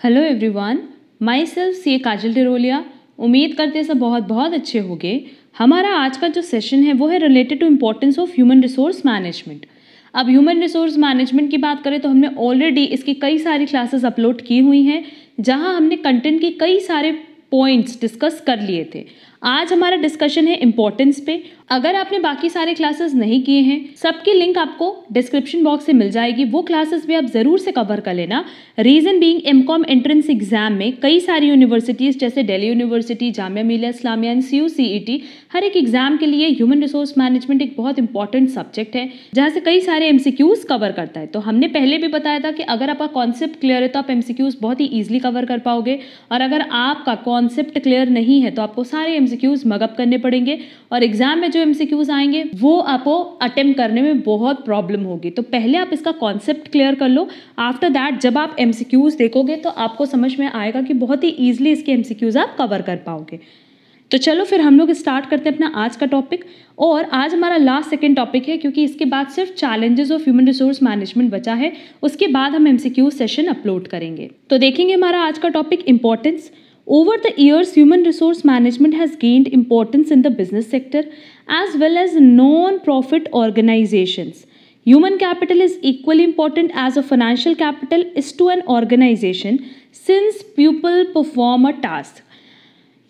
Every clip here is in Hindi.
हेलो एवरीवन, माई सेल्फ सी काजल टिरोलिया। उम्मीद करते हैं सब बहुत बहुत अच्छे होंगे। हमारा आज का जो सेशन है वो है related to importance of human resource management. अब ह्यूमन रिसोर्स मैनेजमेंट की बात करें तो हमने ऑलरेडी इसकी कई सारी क्लासेस अपलोड की हुई हैं, जहां हमने कंटेंट के कई सारे पॉइंट्स डिस्कस कर लिए थे। आज हमारा डिस्कशन है इम्पोर्टेंस पे। अगर आपने बाकी सारे क्लासेस नहीं किए हैं, सबकी लिंक आपको डिस्क्रिप्शन बॉक्स से मिल जाएगी। वो क्लासेस भी आप ज़रूर से कवर कर लेना। Reason being MCom entrance exam में कई सारी यूनिवर्सिटीज़ जैसे Delhi university, Jamia Millia Islamia and CUCET, हर एक एग्जाम के लिए ह्यूमन रिसोर्स मैनेजमेंट एक बहुत इंपॉर्टेंट सब्जेक्ट है, जहाँ से कई सारे MCQs कवर करता है। तो हमने पहले भी बताया था कि अगर आपका कॉन्सेप्ट क्लियर है तो आप MCQs बहुत ही ईजिली कवर कर पाओगे, और अगर आपका कॉन्सेप्ट क्लियर नहीं है तो आपको सारे MCQs मगअप करने पड़ेंगे, और एग्जाम में जो MCQs आएंगे वो आपको अटेम्प्ट करने में बहुत प्रॉब्लम होगी। तो पहले आप इसका कॉन्सेप्ट क्लियर कर लो। आफ्टर दैट जब आप MCQs देखोगे तो आपको समझ में आएगा कि बहुत ही ईजिली इसके MCQs आप कवर कर पाओगे। तो चलो फिर हम लोग स्टार्ट करते हैं अपना आज का टॉपिक। और आज हमारा लास्ट सेकंड टॉपिक है, क्योंकि इसके बाद सिर्फ challenges of human resource management बचा है। उसके बाद हम MCQ सेशन अपलोड करेंगे। तो देखेंगे हमारा आज का topic importance. Over the years, human resource management has gained importance in the business sector as well as non-profit organizations. Human capital is equally important as a financial capital is to an organization since people perform a task.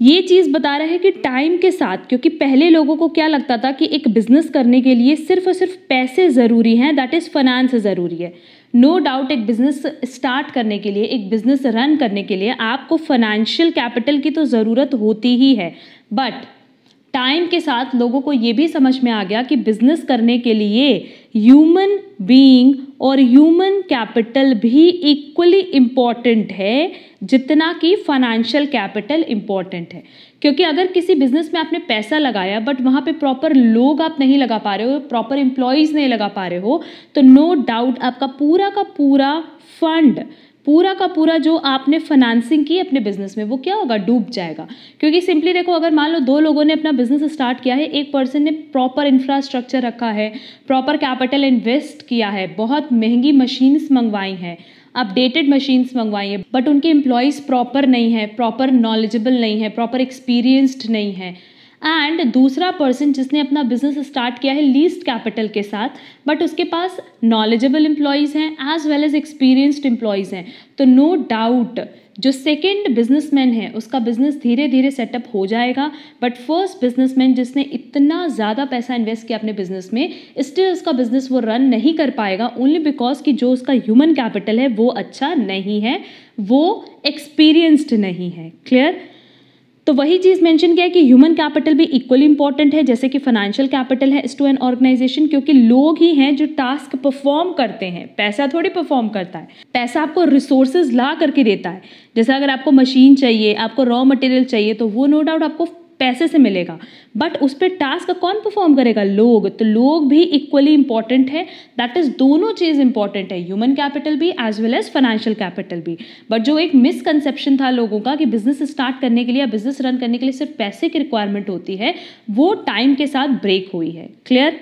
ये चीज़ बता रहा है कि टाइम के साथ, क्योंकि पहले लोगों को क्या लगता था कि एक बिजनेस करने के लिए सिर्फ और सिर्फ पैसे ज़रूरी हैं, दैट इज़ फाइनेंस ज़रूरी है। नो डाउट एक बिजनेस स्टार्ट करने के लिए, एक बिजनेस रन करने के लिए आपको फाइनेंशियल कैपिटल की तो ज़रूरत होती ही है। बट टाइम के साथ लोगों को ये भी समझ में आ गया कि बिजनेस करने के लिए ह्यूमन बीइंग और ह्यूमन कैपिटल भी इक्वली इम्पॉर्टेंट है जितना कि फाइनेंशियल कैपिटल इम्पॉर्टेंट है। क्योंकि अगर किसी बिजनेस में आपने पैसा लगाया बट वहाँ पे प्रॉपर लोग आप नहीं लगा पा रहे हो, प्रॉपर एम्प्लॉयज़ नहीं लगा पा रहे हो, तो नो डाउट आपका पूरा का पूरा फंड, पूरा का पूरा जो आपने फाइनेंसिंग की अपने बिजनेस में, वो क्या होगा, डूब जाएगा। क्योंकि सिंपली देखो, अगर मान लो दो लोगों ने अपना बिजनेस स्टार्ट किया है, एक पर्सन ने प्रॉपर इंफ्रास्ट्रक्चर रखा है, प्रॉपर कैपिटल इन्वेस्ट किया है, बहुत महंगी मशीन्स मंगवाई हैं, अपडेटेड मशीन्स मंगवाई है, बट उनके एम्प्लॉयज़ प्रॉपर नहीं है, प्रॉपर नॉलेजेबल नहीं है, प्रॉपर एक्सपीरियंस्ड नहीं है। एंड दूसरा पर्सन जिसने अपना बिजनेस स्टार्ट किया है लीस्ट कैपिटल के साथ, बट उसके पास नॉलेजेबल एम्प्लॉयज़ हैं as well as experienced employees हैं, तो नो डाउट जो सेकेंड बिजनेसमैन है उसका बिजनेस धीरे धीरे सेटअप हो जाएगा। बट फर्स्ट बिजनेसमैन जिसने इतना ज़्यादा पैसा इन्वेस्ट किया अपने बिजनेस में, स्टिल उसका बिजनेस वो रन नहीं कर पाएगा, ओनली बिकॉज कि जो उसका ह्यूमन कैपिटल है वो अच्छा नहीं है, वो एक्सपीरियंस्ड नहीं है। क्लियर? तो वही चीज़ मेंशन किया है कि ह्यूमन कैपिटल भी इक्वली इंपॉर्टेंट है जैसे कि फाइनेंशियल कैपिटल है इस टू एन ऑर्गेनाइजेशन, क्योंकि लोग ही हैं जो टास्क परफॉर्म करते हैं, पैसा थोड़ी परफॉर्म करता है। पैसा आपको रिसोर्सेज ला करके देता है। जैसे अगर आपको मशीन चाहिए, आपको रॉ मटेरियल चाहिए, तो वो नो डाउट आपको पैसे से मिलेगा, बट उस पर टास्क कौन परफॉर्म करेगा, लोग। तो लोग भी इक्वली इंपॉर्टेंट है, दैट इज दोनों चीज़ इंपॉर्टेंट है, ह्यूमन कैपिटल भी as well as financial capital भी। बट जो एक मिसकंसेप्शन था लोगों का कि बिजनेस स्टार्ट करने के लिए, बिजनेस रन करने के लिए सिर्फ पैसे की रिक्वायरमेंट होती है, वो टाइम के साथ ब्रेक हुई है। क्लियर?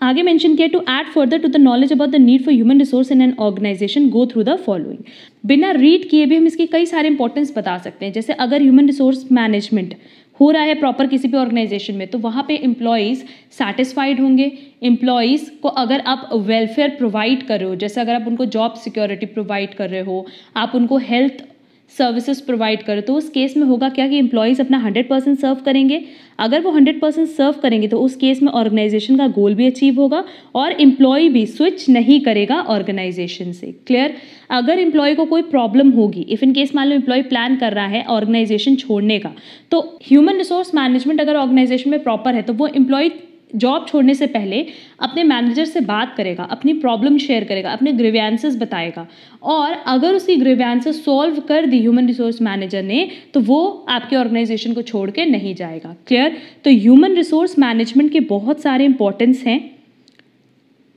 आगे मेंशन किया, to add further to the knowledge about the need for human resource in an organisation go through the following. बिना रीड किए भी हम इसकी कई सारे इंपॉर्टेंस बता सकते हैं। जैसे अगर ह्यूमन रिसोर्स मैनेजमेंट हो रहा है प्रॉपर किसी भी ऑर्गेनाइजेशन में, तो वहाँ पे एम्प्लॉयज़ सेटिस्फाइड होंगे। एम्प्लॉयज़ को अगर आप वेलफेयर प्रोवाइड कर रहे हो, जैसे अगर आप उनको जॉब सिक्योरिटी प्रोवाइड कर रहे हो, आप उनको हेल्थ सर्विसेज प्रोवाइड करो, तो उस केस में होगा क्या कि एम्प्लॉयज़ अपना 100% सर्व करेंगे। अगर वो 100% सर्व करेंगे तो उस केस में ऑर्गेनाइजेशन का गोल भी अचीव होगा और एम्प्लॉय भी स्विच नहीं करेगा ऑर्गेनाइजेशन से। क्लियर? अगर एम्प्लॉय को कोई प्रॉब्लम होगी, इफ इन केस मान लो एम्प्लॉय प्लान कर रहा है ऑर्गेनाइजेशन छोड़ने का, तो ह्यूमन रिसोर्स मैनेजमेंट अगर ऑर्गेनाइजेशन में प्रॉपर है तो वो एम्प्लॉय जॉब छोड़ने से पहले अपने मैनेजर से बात करेगा, अपनी प्रॉब्लम शेयर करेगा, अपने ग्रीवेंसेस बताएगा, और अगर उसकी ग्रीवेंसेस सॉल्व कर दी ह्यूमन रिसोर्स मैनेजर ने, तो वो आपके ऑर्गेनाइजेशन को छोड़ के नहीं जाएगा। क्लियर? तो ह्यूमन रिसोर्स मैनेजमेंट के बहुत सारे इंपॉर्टेंस हैं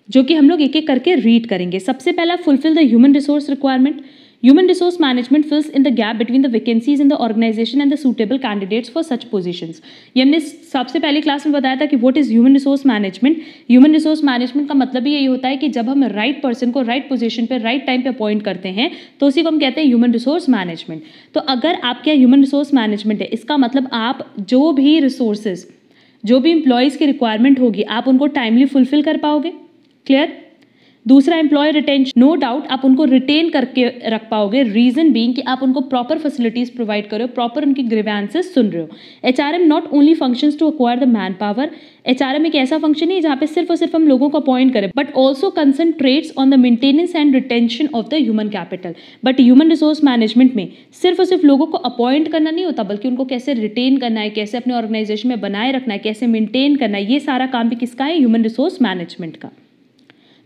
जो कि हम लोग एक एक करके रीड करेंगे। सबसे पहला, fulfil the human resource requirement. Human resource management fills in the gap between the vacancies in the organization and the suitable candidates for such positions. ये हमने सबसे पहली क्लास में बताया था कि what is human resource management. Human resource management का मतलब भी यही होता है कि जब हम right person को right position पे right time पे अपॉइंट करते हैं तो उसी को हम कहते हैं human resource management. तो अगर आपके यहाँ human resource management है, इसका मतलब आप जो भी resources, जो भी एम्प्लॉयज़ की रिक्वायरमेंट होगी आप उनको टाइमली फुलफिल कर पाओगे. क्लियर. दूसरा एम्प्लॉय रिटेंशन, नो डाउट आप उनको रिटेन करके रख पाओगे. रीजन बीइंग कि आप उनको प्रॉपर फैसिलिटीज प्रोवाइड कर रहे हो, प्रॉपर उनकी ग्रीवेंसेस सुन रहे हो. HRM not only functions to acquire the manpower. HRM एक ऐसा फंक्शन है जहाँ पे सिर्फ और सिर्फ हम लोगों को अपॉइंट करें, but also concentrates on the maintenance and retention of the human capital. But human resource management में सिर्फ और सिर्फ लोगों को अपॉइंट करना नहीं होता, बल्कि उनको कैसे रिटेन करना है, कैसे अपने ऑर्गेनाइजेशन में बनाए रखना है, कैसे मेंटेन करना है, ये सारा काम भी किसका है? ह्यूमन रिसोर्स मैनेजमेंट का.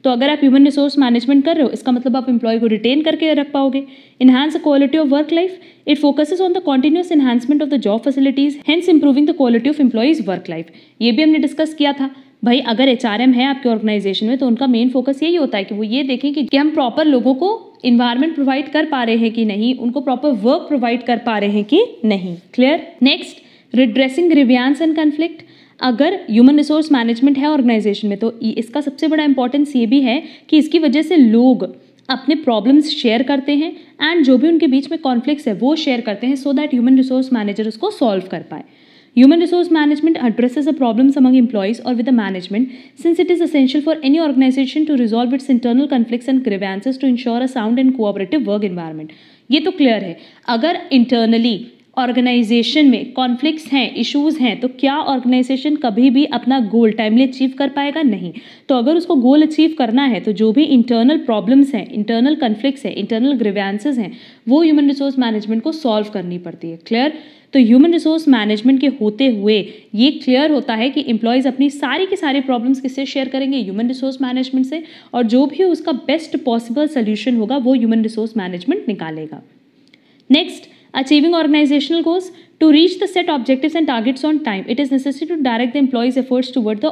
तो अगर आप ह्यूमन रिसोर्स मैनेजमेंट कर रहे हो, इसका मतलब आप एम्प्लॉय को रिटेन करके रख पाओगे. Enhance the quality of work life. It focuses on the continuous enhancement of the job facilities, hence improving the quality of employees work life. ये भी हमने डिस्कस किया था. भाई अगर एचआरएम है आपके ऑर्गेनाइजेशन में तो उनका मेन फोकस यही होता है कि वो ये देखें कि हम प्रॉपर लोगों को इन्वायरमेंट प्रोवाइड कर पा रहे हैं कि नहीं, उनको प्रॉपर वर्क प्रोवाइड कर पा रहे हैं कि नहीं. Clear. Next, redressing grievance and conflict. अगर ह्यूमन रिसोर्स मैनेजमेंट है ऑर्गेनाइजेशन में तो इसका सबसे बड़ा इंपॉर्टेंस ये भी है कि इसकी वजह से लोग अपने प्रॉब्लम्स शेयर करते हैं एंड जो भी उनके बीच में कॉन्फ्लिक्ट्स है वो शेयर करते हैं, so that human resource manager उसको सॉल्व कर पाए. Human resource management addresses the problems among employees or with the management, since it is essential for any organization to resolve its internal conflicts and grievances to ensure a sound and cooperative work environment. ये तो क्लियर है. अगर इंटरनली ऑर्गेनाइजेशन में कॉन्फ्लिक्ट्स हैं, इश्यूज हैं, तो क्या ऑर्गेनाइजेशन कभी भी अपना गोल टाइमली अचीव कर पाएगा? नहीं. तो अगर उसको गोल अचीव करना है तो जो भी इंटरनल प्रॉब्लम्स हैं, इंटरनल कॉन्फ्लिक्ट्स हैं, इंटरनल ग्रीवेंसेस हैं, वो ह्यूमन रिसोर्स मैनेजमेंट को सॉल्व करनी पड़ती है. क्लियर. तो ह्यूमन रिसोर्स मैनेजमेंट के होते हुए ये क्लियर होता है कि एम्प्लॉयज़ अपनी सारी की सारी प्रॉब्लम्स किससे शेयर करेंगे? ह्यूमन रिसोर्स मैनेजमेंट से, और जो भी उसका बेस्ट पॉसिबल सोल्यूशन होगा वो ह्यूमन रिसोर्स मैनेजमेंट निकालेगा. Next, achieving organizational goals. To reach the set objectives and targets on time, it is necessary to direct the employees' efforts towards the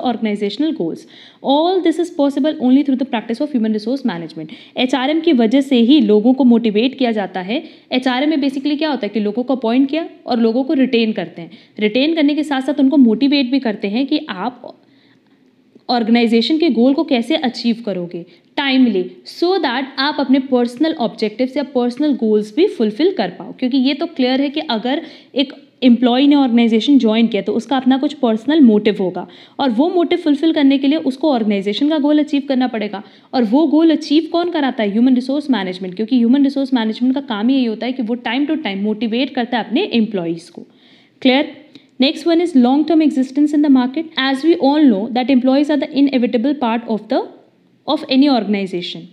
organizational goals. All this is possible only through the practice of human resource management. HRM की वजह से ही लोगों को मोटिवेट किया जाता है. HRM में बेसिकली क्या होता है कि लोगों को अपॉइंट किया और लोगों को रिटेन करते हैं. रिटेन करने के साथ साथ उनको मोटिवेट भी करते हैं कि आप ऑर्गेनाइजेशन के गोल को कैसे अचीव करोगे टाइमली, सो दैट आप अपने पर्सनल ऑब्जेक्टिव्स या पर्सनल गोल्स भी फुलफिल कर पाओ. क्योंकि ये तो क्लियर है कि अगर एक एम्प्लॉय ने ऑर्गेनाइजेशन ज्वाइन किया तो उसका अपना कुछ पर्सनल मोटिव होगा, और वो मोटिव फुलफिल करने के लिए उसको ऑर्गेनाइजेशन का गोल अचीव करना पड़ेगा. और वो गोल अचीव कौन कराता है? Human resource management. क्योंकि ह्यूमन रिसोर्स मैनेजमेंट का काम ही यही होता है कि वो टाइम टू टाइम मोटिवेट करता है अपने एम्प्लॉयज़ को. Clear. Next one is long-term existence in the market. As we all know that employees are the inevitable part of any organization.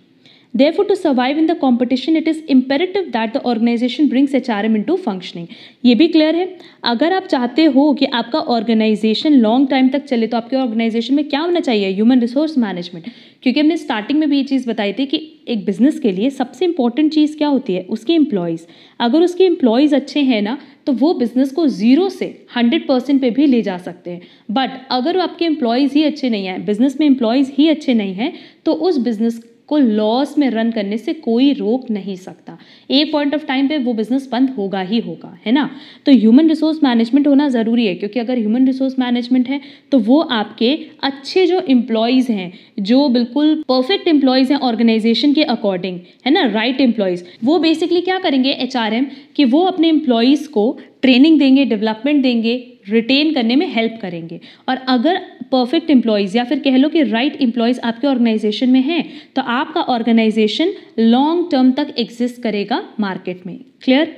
Therefore, to survive in the competition, it is imperative that the organization brings HRM into functioning. ये भी क्लियर है. अगर आप चाहते हो कि आपका ऑर्गेनाइजेशन लॉन्ग टाइम तक चले तो आपके ऑर्गेनाइजेशन में क्या होना चाहिए? Human resource management. क्योंकि हमने स्टार्टिंग में भी ये चीज़ बताई थी कि एक बिजनेस के लिए सबसे इंपॉर्टेंट चीज़ क्या होती है? उसके एम्प्लॉयज़. अगर उसके एम्प्लॉयज़ अच्छे हैं ना तो वो बिजनेस को 0 से 100% पे भी ले जा सकते हैं. बट अगर आपके एम्प्लॉयज़ ही अच्छे नहीं हैं, बिजनेस में एम्प्लॉयज़ ही अच्छे नहीं हैं, तो उस बिजनेस को लॉस में रन करने से कोई रोक नहीं सकता. एक पॉइंट ऑफ टाइम पे वो बिजनेस बंद होगा ही होगा, है ना. तो ह्यूमन रिसोर्स मैनेजमेंट होना ज़रूरी है, क्योंकि अगर ह्यूमन रिसोर्स मैनेजमेंट है तो वो आपके अच्छे जो एम्प्लॉयज़ हैं, जो बिल्कुल परफेक्ट एम्प्लॉयज़ हैं ऑर्गेनाइजेशन के अकॉर्डिंग, है ना, राइट एम्प्लॉयज़, वो बेसिकली क्या करेंगे HRM कि वो अपने एम्प्लॉयज़ को ट्रेनिंग देंगे, डेवलपमेंट देंगे, रिटेन करने में हेल्प करेंगे. और अगर परफेक्ट एम्प्लॉयज़ या फिर कह लो कि राइट एम्प्लॉयज़ आपके ऑर्गेनाइजेशन में हैं तो आपका ऑर्गेनाइजेशन लॉन्ग टर्म तक एग्जिस्ट करेगा मार्केट में. Clear.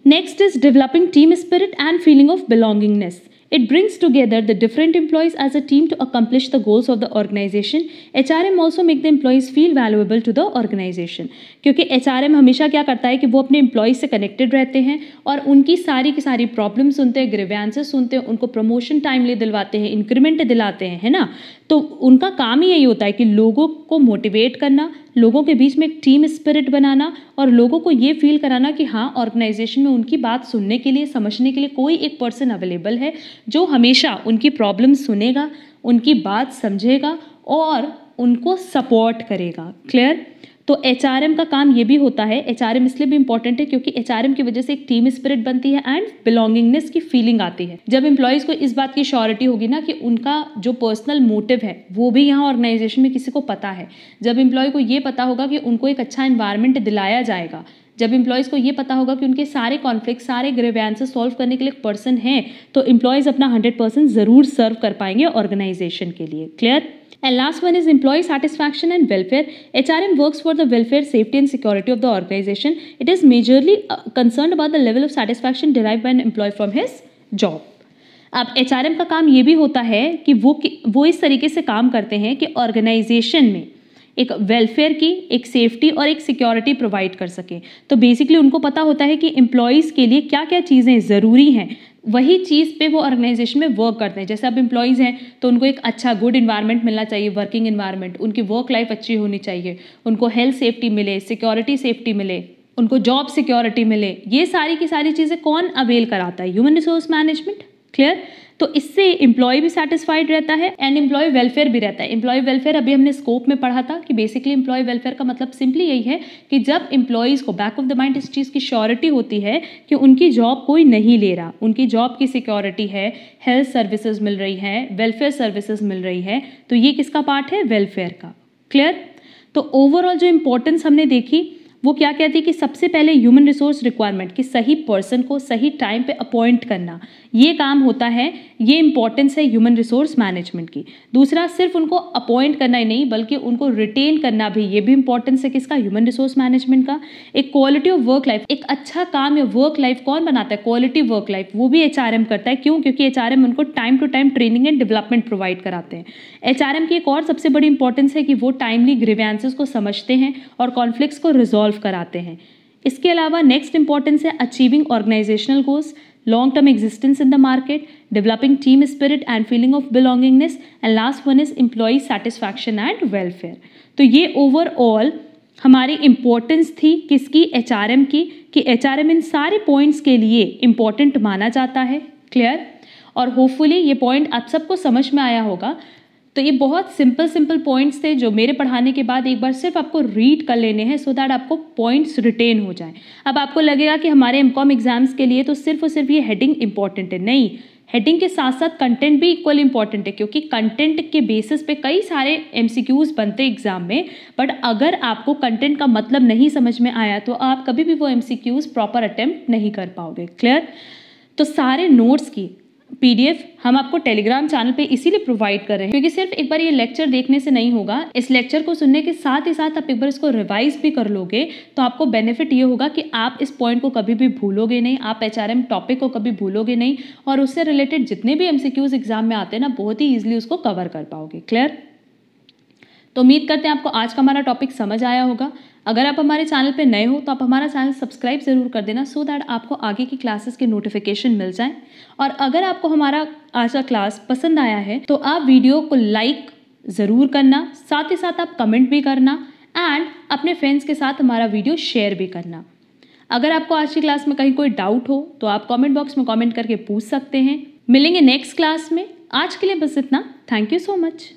Next is developing team spirit and feeling of belongingness. It brings together the different employees as a team to accomplish the goals of the organization. HRM also make the employees feel valuable to the organization. क्योंकि HRM हमेशा क्या करता है कि वो अपने एम्प्लॉयज़ से कनेक्टेड रहते हैं और उनकी सारी की सारी प्रॉब्लम सुनते हैं, ग्रीवेंसेस सुनते हैं, उनको प्रमोशन टाइमली दिलवाते हैं, इंक्रीमेंट दिलाते हैं, है ना. तो उनका काम ही यही होता है कि लोगों को मोटिवेट करना, लोगों के बीच में एक टीम स्पिरिट बनाना और लोगों को ये फील कराना कि हाँ, ऑर्गेनाइजेशन में उनकी बात सुनने के लिए, समझने के लिए कोई एक पर्सन अवेलेबल है जो हमेशा उनकी प्रॉब्लम सुनेगा, उनकी बात समझेगा और उनको सपोर्ट करेगा. क्लियर. तो HRM का काम ये भी होता है, HRM इसलिए भी इंपॉर्टेंट है क्योंकि HRM की वजह से एक टीम स्पिरिट बनती है एंड बिलोंगिंगनेस की फीलिंग आती है। जब एम्प्लॉयज़ को इस बात की श्योरिटी होगी ना कि उनका जो पर्सनल मोटिव है वो भी यहाँ ऑर्गेनाइजेशन में किसी को पता है, जब एम्प्लॉय को ये पता होगा कि उनको एक अच्छा एनवायरनमेंट दिलाया जाएगा, जब एम्प्लॉयज़ को ये पता होगा कि उनके सारे कॉन्फ्लिक्ट, सारे ग्रीवेंसेस सॉल्व करने के लिए एक पर्सन है, तो एम्प्लॉयज़ अपना 100% ज़रूर सर्व कर पाएंगे ऑर्गेनाइजेशन के लिए। Clear? And last one is employee satisfaction and welfare. HRM works for the welfare, safety and security of the organization. It is majorly concerned about the level of satisfaction derived by an employee from his job. अब HRM का काम ये भी होता है कि वो इस तरीके से काम करते हैं कि ऑर्गेनाइजेशन में एक वेलफेयर की, एक सेफ्टी और एक सिक्योरिटी प्रोवाइड कर सके। तो बेसिकली उनको पता होता है कि एम्प्लॉयज़ के लिए क्या क्या चीज़ें ज़रूरी हैं, वही चीज़ पे वो ऑर्गेनाइजेशन में वर्क करते हैं। जैसे अब एम्प्लॉयज़ हैं तो उनको एक अच्छा गुड इन्वायरमेंट मिलना चाहिए, वर्किंग इन्वायरमेंट, उनकी वर्क लाइफ अच्छी होनी चाहिए, उनको हेल्थ सेफ्टी मिले, सिक्योरिटी सेफ्टी मिले, उनको जॉब सिक्योरिटी मिले। ये सारी की सारी चीज़ें कौन अवेल कराता है? Human resource management. क्लियर? तो इससे एम्प्लॉय भी सेटिस्फाइड रहता है एंड एम्प्लॉय वेलफेयर भी रहता है। एम्प्लॉय वेलफेयर अभी हमने स्कोप में पढ़ा था कि बेसिकली एम्प्लॉय वेलफेयर का मतलब सिंपली यही है कि जब एम्प्लॉयज़ को बैक ऑफ द माइंड इस चीज़ की श्योरिटी होती है कि उनकी जॉब कोई नहीं ले रहा, उनकी जॉब की सिक्योरिटी है, हेल्थ सर्विसेज मिल रही है, वेलफेयर सर्विसेज मिल रही है, तो ये किसका पार्ट है? वेलफेयर का। क्लियर? तो ओवरऑल जो इम्पोर्टेंस हमने देखी वो क्या कहती है कि सबसे पहले ह्यूमन रिसोर्स रिक्वायरमेंट कि सही पर्सन को सही टाइम पे अपॉइंट करना, ये काम होता है, ये इंपॉर्टेंस है ह्यूमन रिसोर्स मैनेजमेंट की। दूसरा, सिर्फ उनको अपॉइंट करना ही नहीं बल्कि उनको रिटेन करना भी, ये भी इंपॉर्टेंस है किसका? ह्यूमन रिसोर्स मैनेजमेंट का। एक क्वालिटी ऑफ वर्क लाइफ, एक अच्छा काम या वर्क लाइफ कौन बनाता है? क्वालिटी वर्क लाइफ, वो भी HRM करता है। क्यों? क्योंकि HRM उनको time to time training and development provide कराते हैं। HRM की एक और सबसे बड़ी इंपॉर्टेंस है कि वो टाइमली ग्रीवेंसेस को समझते हैं और कॉन्फ्लिक्ट्स को रिजॉल्व कराते हैं। इसके अलावा नेक्स्ट इंपॉर्टेंस है achieving organisational goals, long term existence in the market, developing team spirit and feeling of belongingness, and last one is employee satisfaction and welfare. तो ये ओवरऑल हमारी इम्पोर्टेंस थी किसकी? HRM की, कि HRM इन सारे पॉइंट्स के लिए इम्पॉर्टेंट माना जाता है। क्लियर? और होपफुली ये पॉइंट आप सबको समझ में आया होगा। तो ये बहुत सिंपल पॉइंट्स थे जो मेरे पढ़ाने के बाद एक बार सिर्फ आपको रीड कर लेने हैं सो दैट आपको पॉइंट्स रिटेन हो जाएं। अब आपको लगेगा कि हमारे MCOM एग्जाम्स के लिए तो सिर्फ और सिर्फ ये हेडिंग इंपॉर्टेंट है। नहीं, हेडिंग के साथ साथ कंटेंट भी इक्वल इंपॉर्टेंट है क्योंकि कंटेंट के बेसिस पे कई सारे MCQs बनते हैं एग्जाम में। बट अगर आपको कंटेंट का मतलब नहीं समझ में आया तो आप कभी भी वो MCQs प्रॉपर अटेम्प्ट नहीं कर पाओगे। क्लियर? तो सारे नोट्स की PDF हम आपको टेलीग्राम चैनल पे इसीलिए प्रोवाइड कर रहे हैं क्योंकि सिर्फ एक बार ये लेक्चर देखने से नहीं होगा, इस लेक्चर को सुनने के साथ ही साथ आप एक बार इसको रिवाइज भी कर लोगे तो आपको बेनिफिट ये होगा कि आप इस पॉइंट को कभी भी भूलोगे नहीं, आप HRM टॉपिक को कभी भूलोगे नहीं और उससे रिलेटेड जितने भी MCQs एग्जाम में आते हैं ना बहुत ही ईजिली उसको कवर कर पाओगे। क्लियर? तो उम्मीद करते हैं आपको आज का हमारा टॉपिक समझ आया होगा। अगर आप हमारे चैनल पे नए हो तो आप हमारा चैनल सब्सक्राइब ज़रूर कर देना सो दैट आपको आगे की क्लासेस के नोटिफिकेशन मिल जाएं। और अगर आपको हमारा आज का क्लास पसंद आया है तो आप वीडियो को लाइक ज़रूर करना, साथ ही साथ आप कमेंट भी करना एंड अपने फ्रेंड्स के साथ हमारा वीडियो शेयर भी करना। अगर आपको आज की क्लास में कहीं कोई डाउट हो तो आप कॉमेंट बॉक्स में कॉमेंट करके पूछ सकते हैं। मिलेंगे नेक्स्ट क्लास में। आज के लिए बस इतना। Thank you so much.